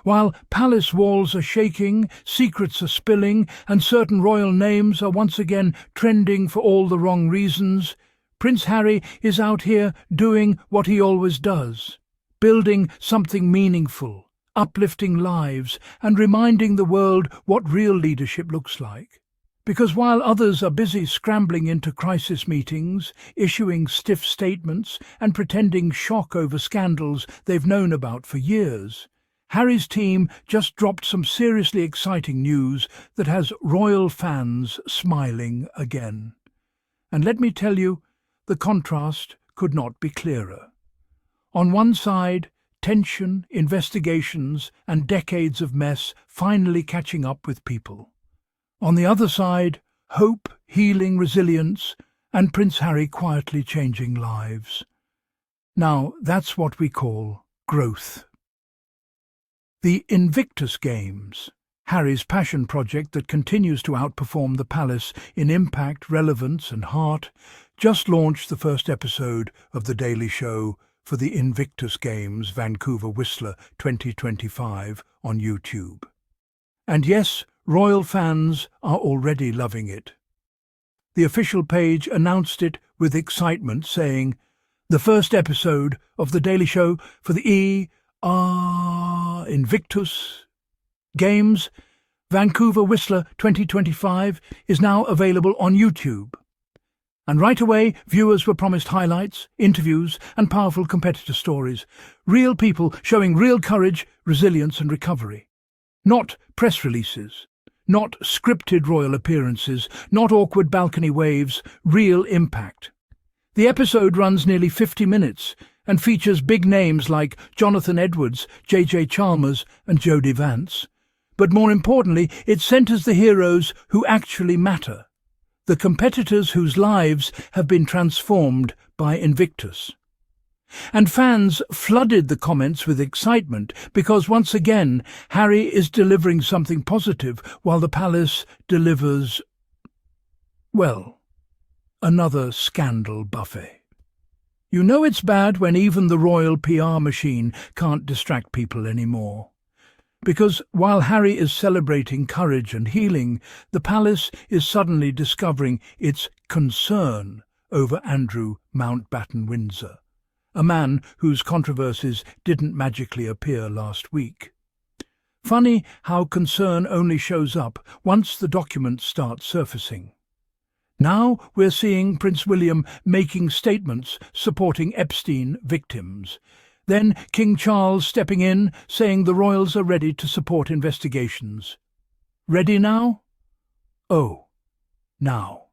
While palace walls are shaking, secrets are spilling, and certain royal names are once again trending for all the wrong reasons, Prince Harry is out here doing what he always does, building something meaningful, uplifting lives, and reminding the world what real leadership looks like. Because while others are busy scrambling into crisis meetings, issuing stiff statements, and pretending shock over scandals they've known about for years, Harry's team just dropped some seriously exciting news that has royal fans smiling again. And let me tell you, the contrast could not be clearer. On one side, tension, investigations, and decades of mess finally catching up with people. On the other side, hope, healing, resilience, and Prince Harry quietly changing lives. Now, that's what we call growth. The Invictus Games, Harry's passion project that continues to outperform the palace in impact, relevance, and heart, just launched the first episode of The Daily Show for the Invictus Games Vancouver Whistler 2025 on YouTube. And yes, royal fans are already loving it. The official page announced it with excitement, saying, "The first episode of The Daily Show for the Invictus Games Vancouver Whistler 2025 is now available on YouTube." And right away, viewers were promised highlights, interviews, and powerful competitor stories. Real people showing real courage, resilience, and recovery. Not press releases, not scripted royal appearances, not awkward balcony waves, real impact. The episode runs nearly 50 minutes and features big names like Jonathan Edwards, J.J. Chalmers, and Jodie Vance. But more importantly, it centres the heroes who actually matter, the competitors whose lives have been transformed by Invictus. And fans flooded the comments with excitement because once again Harry is delivering something positive while the palace delivers, well, another scandal buffet. You know it's bad when even the royal PR machine can't distract people anymore. Because while Harry is celebrating courage and healing, the palace is suddenly discovering its concern over Andrew Mountbatten Windsor, a man whose controversies didn't magically appear last week. Funny how concern only shows up once the documents start surfacing. Now we're seeing Prince William making statements supporting Epstein victims. Then King Charles stepping in, saying the royals are ready to support investigations. Ready now? Oh, now.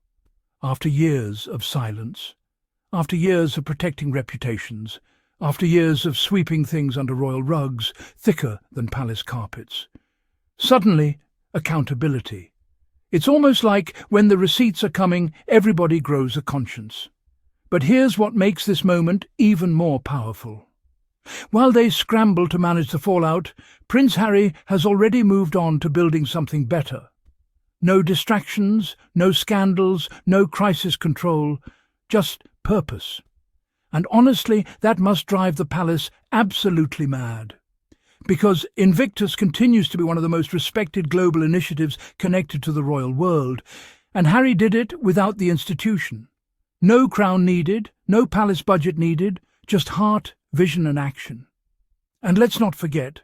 After years of silence, after years of protecting reputations, after years of sweeping things under royal rugs thicker than palace carpets. Suddenly, accountability. It's almost like when the receipts are coming, everybody grows a conscience. But here's what makes this moment even more powerful. While they scramble to manage the fallout, Prince Harry has already moved on to building something better. No distractions, no scandals, no crisis control, just purpose. And honestly, that must drive the palace absolutely mad. Because Invictus continues to be one of the most respected global initiatives connected to the royal world, and Harry did it without the institution. No crown needed, no palace budget needed, just heart, vision and action. And let's not forget,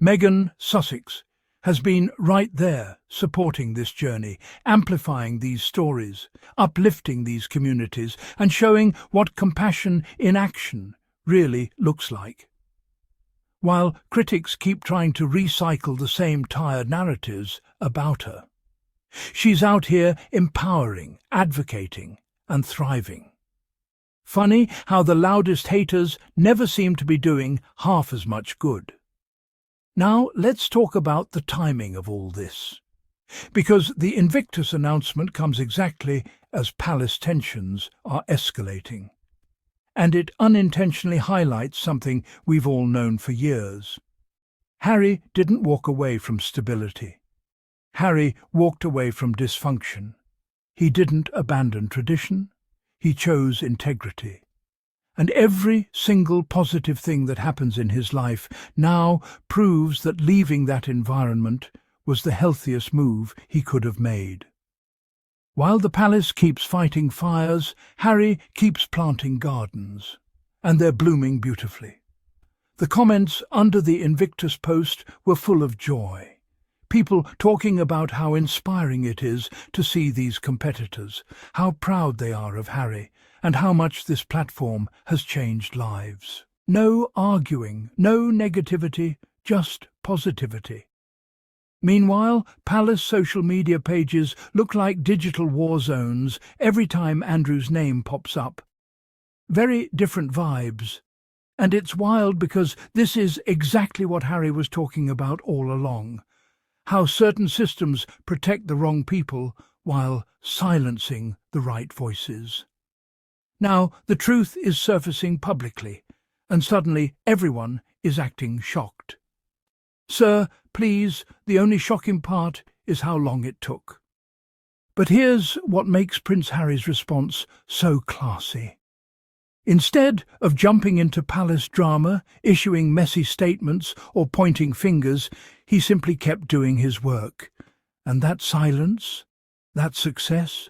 Meghan, Sussex, has been right there supporting this journey, amplifying these stories, uplifting these communities, and showing what compassion in action really looks like. While critics keep trying to recycle the same tired narratives about her, she's out here empowering, advocating, and thriving. Funny how the loudest haters never seem to be doing half as much good. Now let's talk about the timing of all this. Because the Invictus announcement comes exactly as palace tensions are escalating. And it unintentionally highlights something we've all known for years. Harry didn't walk away from stability. Harry walked away from dysfunction. He didn't abandon tradition. He chose integrity. And every single positive thing that happens in his life now proves that leaving that environment was the healthiest move he could have made. While the palace keeps fighting fires, Harry keeps planting gardens, and they're blooming beautifully. The comments under the Invictus post were full of joy. People talking about how inspiring it is to see these competitors, how proud they are of Harry, and how much this platform has changed lives. No arguing, no negativity, just positivity. Meanwhile, palace social media pages look like digital war zones every time Andrew's name pops up. Very different vibes. And it's wild because this is exactly what Harry was talking about all along. How certain systems protect the wrong people while silencing the right voices. Now the truth is surfacing publicly, and suddenly everyone is acting shocked. Sir, please, the only shocking part is how long it took. But here's what makes Prince Harry's response so classy. Instead of jumping into palace drama, issuing messy statements or pointing fingers, he simply kept doing his work. And that silence, that success,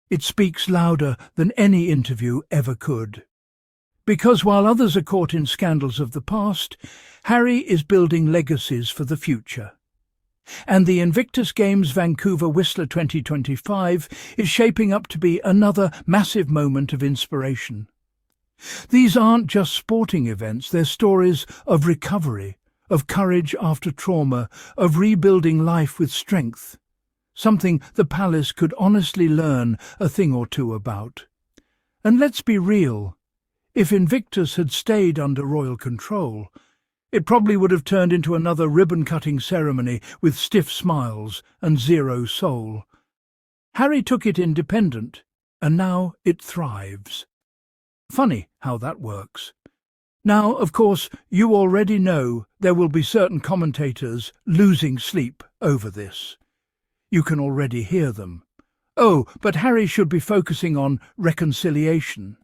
it speaks louder than any interview ever could. Because while others are caught in scandals of the past, Harry is building legacies for the future. And the Invictus Games Vancouver Whistler 2025 is shaping up to be another massive moment of inspiration. These aren't just sporting events, they're stories of recovery, of courage after trauma, of rebuilding life with strength. Something the palace could honestly learn a thing or two about. And let's be real, if Invictus had stayed under royal control, it probably would have turned into another ribbon-cutting ceremony with stiff smiles and zero soul. Harry took it independent, and now it thrives. Funny how that works. Now, of course, you already know there will be certain commentators losing sleep over this. You can already hear them. Oh, but Harry should be focusing on reconciliation.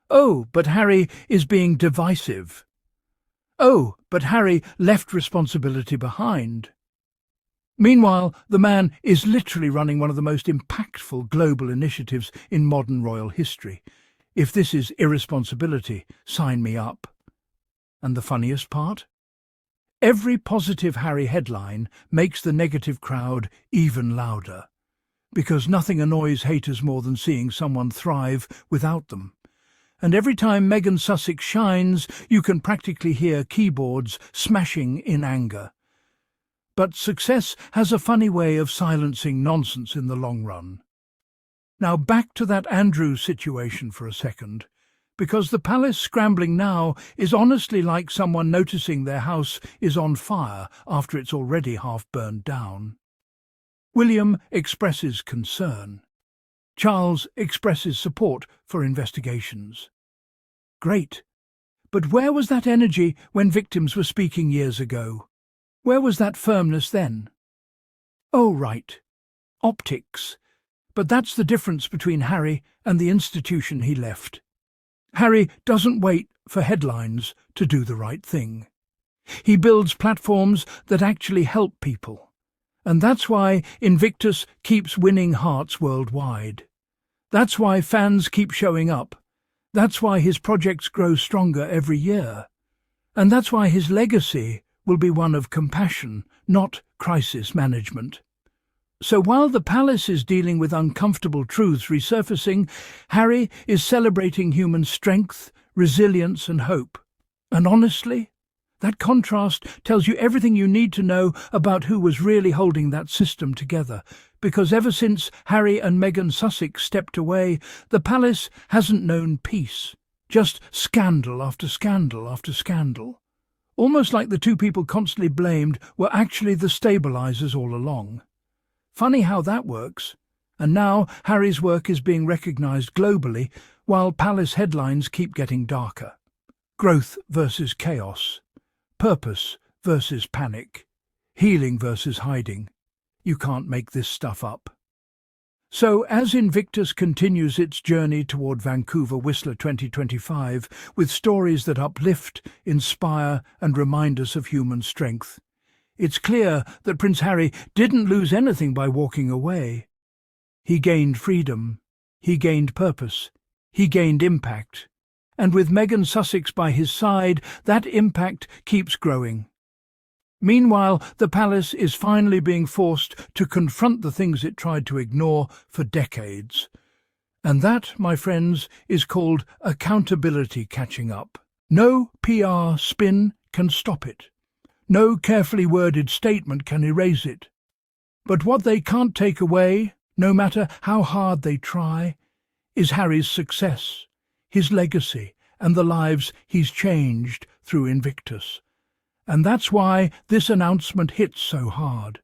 Oh, but Harry is being divisive. Oh, but Harry left responsibility behind. Meanwhile, the man is literally running one of the most impactful global initiatives in modern royal history. If this is irresponsibility, sign me up. And the funniest part? Every positive Harry headline makes the negative crowd even louder, because nothing annoys haters more than seeing someone thrive without them. And every time Meghan Sussex shines, you can practically hear keyboards smashing in anger. But success has a funny way of silencing nonsense in the long run. Now back to that Andrew situation for a second, because the palace scrambling now is honestly like someone noticing their house is on fire after it's already half burned down. William expresses concern. Charles expresses support for investigations. Great. But where was that energy when victims were speaking years ago? Where was that firmness then? Oh, right. Optics. But that's the difference between Harry and the institution he left. Harry doesn't wait for headlines to do the right thing. He builds platforms that actually help people. And that's why Invictus keeps winning hearts worldwide. That's why fans keep showing up. That's why his projects grow stronger every year. And that's why his legacy will be one of compassion, not crisis management. So while the palace is dealing with uncomfortable truths resurfacing, Harry is celebrating human strength, resilience and hope. And honestly, that contrast tells you everything you need to know about who was really holding that system together, because ever since Harry and Meghan Sussex stepped away, the palace hasn't known peace, just scandal after scandal after scandal. Almost like the two people constantly blamed were actually the stabilizers all along. Funny how that works. And now Harry's work is being recognized globally, while palace headlines keep getting darker. Growth versus chaos. Purpose versus panic. Healing versus hiding. You can't make this stuff up. So, as Invictus continues its journey toward Vancouver Whistler 2025 with stories that uplift, inspire and remind us of human strength, it's clear that Prince Harry didn't lose anything by walking away. He gained freedom, he gained purpose, he gained impact. And with Meghan Sussex by his side, that impact keeps growing. Meanwhile, the palace is finally being forced to confront the things it tried to ignore for decades. And that, my friends, is called accountability catching up. No PR spin can stop it. No carefully worded statement can erase it. But what they can't take away, no matter how hard they try, is Harry's success, his legacy, and the lives he's changed through Invictus. And that's why this announcement hits so hard.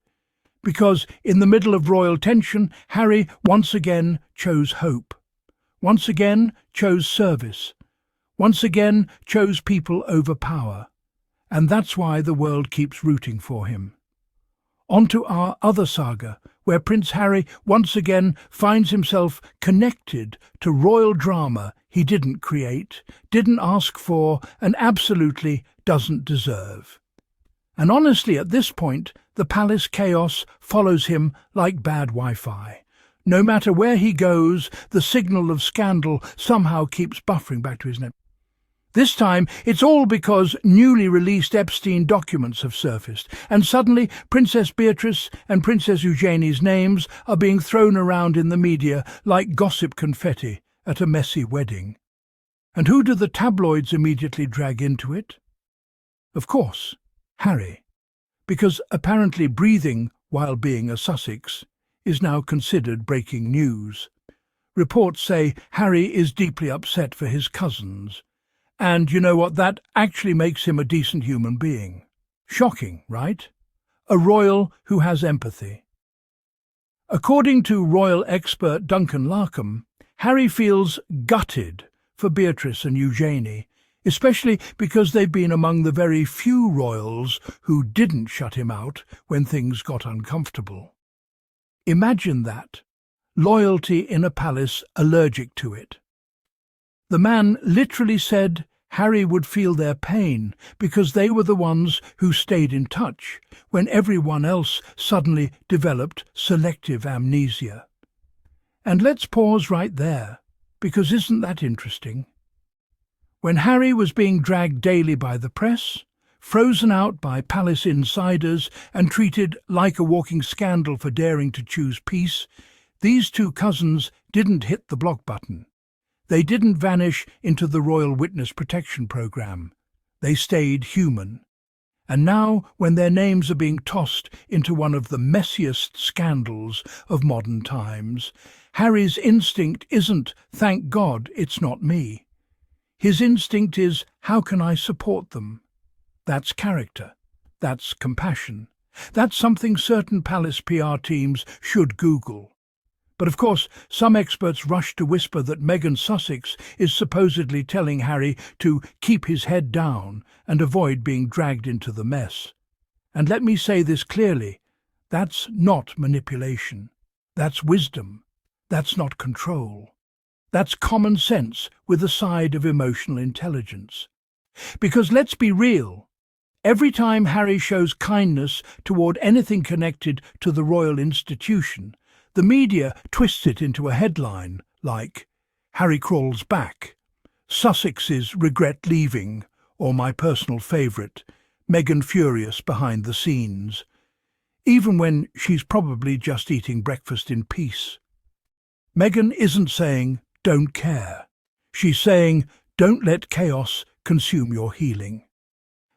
Because in the middle of royal tension, Harry once again chose hope. Once again chose service. Once again chose people over power. And that's why the world keeps rooting for him. On to our other saga, where Prince Harry once again finds himself connected to royal drama he didn't create, didn't ask for, and absolutely doesn't deserve. And honestly, at this point, the palace chaos follows him like bad Wi-Fi. No matter where he goes, the signal of scandal somehow keeps buffering back to his net. This time, it's all because newly released Epstein documents have surfaced, and suddenly Princess Beatrice and Princess Eugenie's names are being thrown around in the media like gossip confetti at a messy wedding. And who do the tabloids immediately drag into it? Of course, Harry, because apparently breathing while being a Sussex is now considered breaking news. Reports say Harry is deeply upset for his cousins. And you know what? That actually makes him a decent human being. Shocking, right? A royal who has empathy. According to royal expert Duncan Larkham, Harry feels gutted for Beatrice and Eugenie, especially because they've been among the very few royals who didn't shut him out when things got uncomfortable. Imagine that. Loyalty in a palace allergic to it. The man literally said Harry would feel their pain because they were the ones who stayed in touch when everyone else suddenly developed selective amnesia. And let's pause right there, because isn't that interesting? When Harry was being dragged daily by the press, frozen out by palace insiders and treated like a walking scandal for daring to choose peace, these two cousins didn't hit the block button. They didn't vanish into the Royal Witness Protection Programme. They stayed human. And now, when their names are being tossed into one of the messiest scandals of modern times, Harry's instinct isn't, thank God, it's not me. His instinct is, how can I support them? That's character. That's compassion. That's something certain palace PR teams should Google. But of course, some experts rush to whisper that Meghan Sussex is supposedly telling Harry to keep his head down and avoid being dragged into the mess. And let me say this clearly, that's not manipulation. That's wisdom. That's not control. That's common sense with a side of emotional intelligence. Because let's be real, every time Harry shows kindness toward anything connected to the royal institution, the media twists it into a headline like, Harry crawls back, Sussexes regret leaving, or my personal favourite, Meghan furious behind the scenes, even when she's probably just eating breakfast in peace. Meghan isn't saying, don't care. She's saying, don't let chaos consume your healing.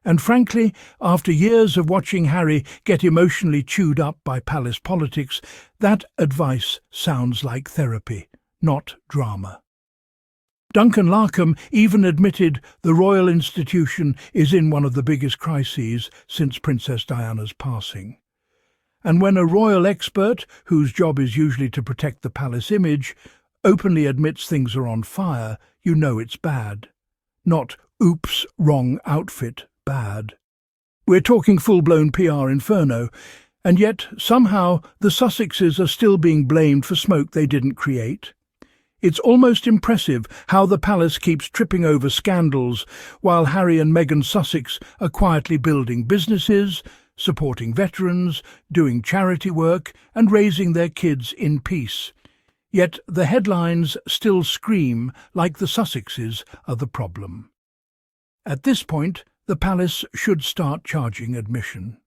And frankly, after years of watching Harry get emotionally chewed up by palace politics, that advice sounds like therapy, not drama. Duncan Larkham even admitted the royal institution is in one of the biggest crises since Princess Diana's passing. And when a royal expert, whose job is usually to protect the palace image, openly admits things are on fire, you know it's bad. Not, oops, wrong outfit, bad. We're talking full-blown PR inferno, And yet, somehow, the Sussexes are still being blamed for smoke they didn't create. It's almost impressive how the palace keeps tripping over scandals while Harry and Meghan Sussex are quietly building businesses, supporting veterans, doing charity work and raising their kids in peace. Yet the headlines still scream like the Sussexes are the problem. At this point, the palace should start charging admission.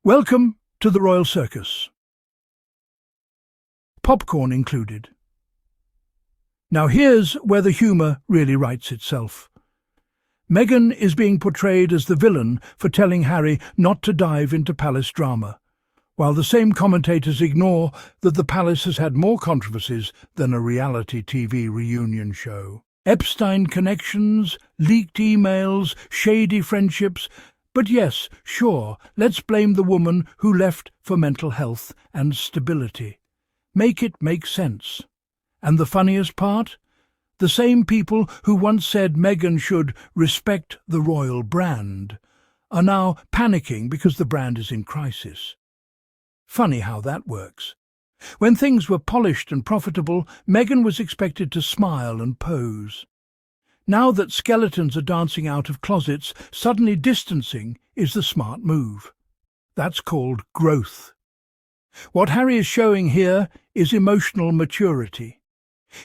Welcome to the Royal Circus. Popcorn included. Now here's where the humour really writes itself. Meghan is being portrayed as the villain for telling Harry not to dive into palace drama, while the same commentators ignore that the palace has had more controversies than a reality TV reunion show. Epstein connections, leaked emails, shady friendships. But yes, sure, let's blame the woman who left for mental health and stability. Make it make sense. And the funniest part? The same people who once said Meghan should respect the royal brand are now panicking because the brand is in crisis. Funny how that works. When things were polished and profitable, Meghan was expected to smile and pose. Now that skeletons are dancing out of closets, suddenly distancing is the smart move. That's called growth. What Harry is showing here is emotional maturity.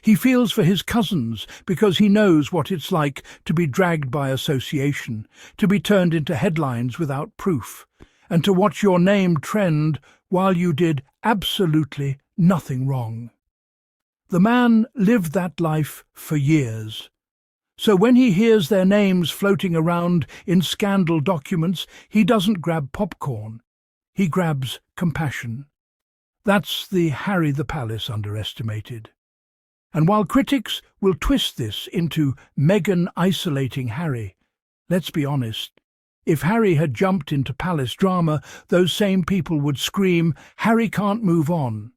He feels for his cousins because he knows what it's like to be dragged by association, to be turned into headlines without proof, and to watch your name trend while you did absolutely nothing wrong. The man lived that life for years. So when he hears their names floating around in scandal documents, he doesn't grab popcorn. He grabs compassion. That's the Harry the Palace underestimated. And while critics will twist this into Meghan isolating Harry, let's be honest, if Harry had jumped into palace drama, those same people would scream, "Harry can't move on."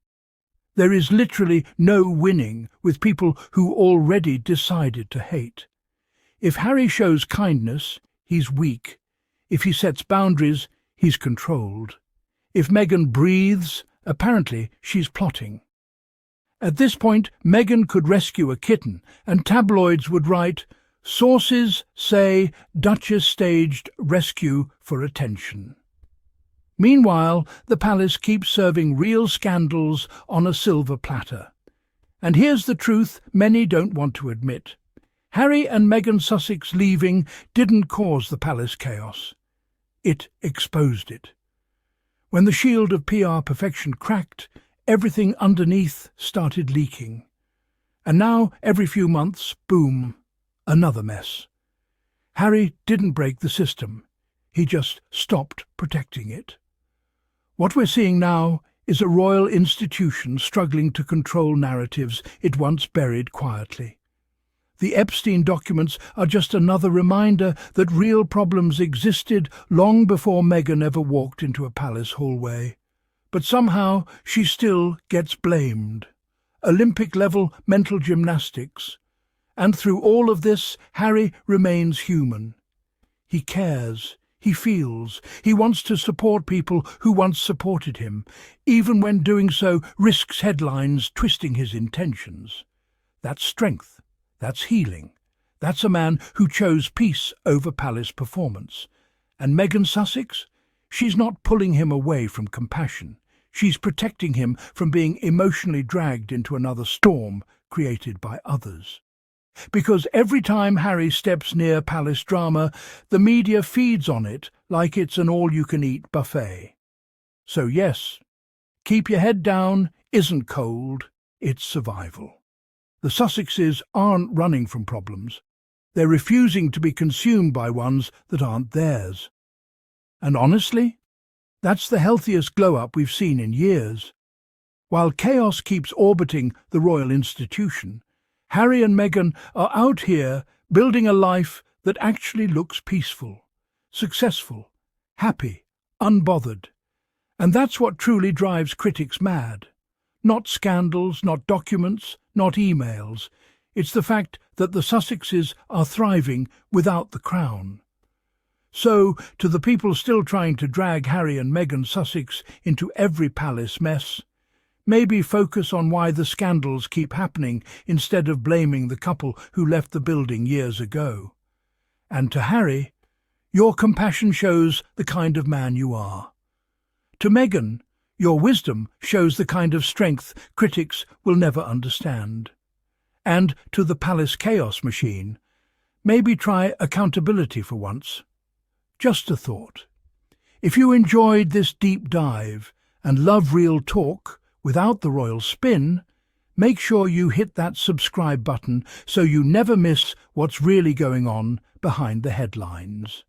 There is literally no winning with people who already decided to hate. If Harry shows kindness, he's weak. If he sets boundaries, he's controlled. If Meghan breathes, apparently she's plotting. At this point, Meghan could rescue a kitten, and tabloids would write, "Sources say Duchess staged rescue for attention." Meanwhile, the palace keeps serving real scandals on a silver platter. And here's the truth many don't want to admit. Harry and Meghan Sussex leaving didn't cause the palace chaos. It exposed it. When the shield of PR perfection cracked, everything underneath started leaking. And now, every few months, boom, another mess. Harry didn't break the system. He just stopped protecting it. What we're seeing now is a royal institution struggling to control narratives it once buried quietly. The Epstein documents are just another reminder that real problems existed long before Meghan ever walked into a palace hallway. But somehow she still gets blamed. Olympic-level mental gymnastics. And through all of this, Harry remains human. He cares, he feels, he wants to support people who once supported him, even when doing so risks headlines twisting his intentions. That's strength, that's healing. That's a man who chose peace over palace performance. And Meghan Sussex? She's not pulling him away from compassion. She's protecting him from being emotionally dragged into another storm created by others. Because every time Harry steps near palace drama, the media feeds on it like it's an all-you-can-eat buffet. So yes, keep your head down isn't cold, it's survival. The Sussexes aren't running from problems. They're refusing to be consumed by ones that aren't theirs. And honestly, that's the healthiest glow-up we've seen in years. While chaos keeps orbiting the royal institution, Harry and Meghan are out here building a life that actually looks peaceful, successful, happy, unbothered. And that's what truly drives critics mad. Not scandals, not documents, not emails. It's the fact that the Sussexes are thriving without the crown. So, to the people still trying to drag Harry and Meghan Sussex into every palace mess, maybe focus on why the scandals keep happening instead of blaming the couple who left the building years ago. And to Harry, your compassion shows the kind of man you are. To Meghan, your wisdom shows the kind of strength critics will never understand. And to the palace chaos machine, maybe try accountability for once. Just a thought. If you enjoyed this deep dive and love real talk without the royal spin, make sure you hit that subscribe button so you never miss what's really going on behind the headlines.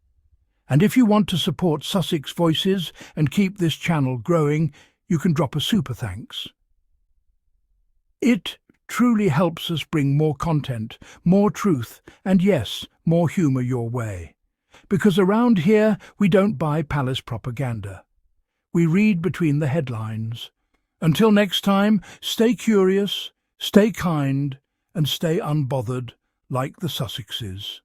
And if you want to support Sussex Voices and keep this channel growing, you can drop a super thanks. It truly helps us bring more content, more truth, and yes, more humour your way. Because around here, we don't buy palace propaganda. We read between the headlines. Until next time, stay curious, stay kind, and stay unbothered like the Sussexes.